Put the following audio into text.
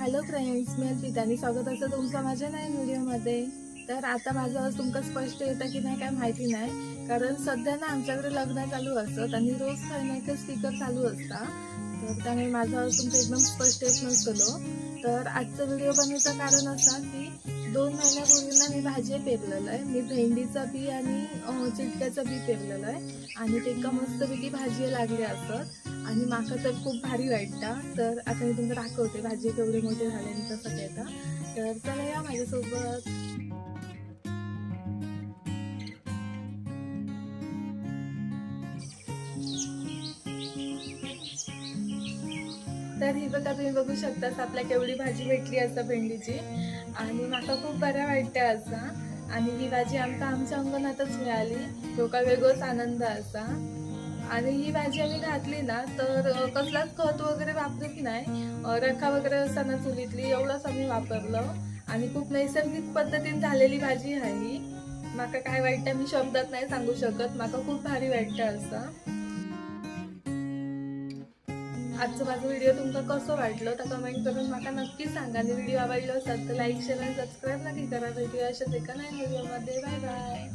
Hello friends, मी अर्पिता आणि स्वागत असतं तुमचं माझ्या नवीन व्हिडिओमध्ये. तर आता माझं आवाज तुमका स्पष्ट येतं की नाही काय माहिती नाही, कारण सध्या ना आमच्याकडे लग्न चालू असतं आणि रोज काही नाही तर स्पीकर चालू असता, तर त्यामुळे माझा आवाज तुमचा एकदम स्पष्ट येत नसतो. तर आजचा व्हिडिओ बनवायचं कारण असं की 2 महिन्यापूर्वी ना मी भाजी पेरलेलं आहे. मी भेंडीचा बी आणि चिटक्याचं बी पेरलेलं आहे आणि ते का मस्तपैकी भाजी लागली असत आणि माका तर खूप भारी वाटता. तर आता मी तुम्हाला दाखवते भाजी केवढे मोठे झाले आणि कसं येता. तर चला या माझ्यासोबत. तर ही बघा, तुम्ही बघू शकता आपल्या केवढी भाजी भेटली असता भेंडीची आणि माका खूप बऱ्या वाटतं असा. आणि ही भाजी आमका आमच्या अंगणातच मिळाली, तो का वेगळाच आनंद असा. आणि ही भाजी आम्ही घातली ना तर कसलाच खत वगैरे वापरू की नाही, रखा वगैरे असताना चुलीतली एवढंच आम्ही वापरलं आणि खूप नैसर्गिक पद्धतीने झालेली भाजी आहे ही. माका काय वाटतं मी शब्दात नाही सांगू शकत, माका खूप भारी वाटतं असं. आजचं माझं व्हिडिओ तुमका कसं वाटलं तर कमेंट करून मला नक्की सांगा आणि व्हिडिओ आवडला असेल तर लाईक शेअर आणि सबस्क्राईब नक्की करा. भेटूया अशाच एका नवीन व्हिडिओमध्ये. Bye bye.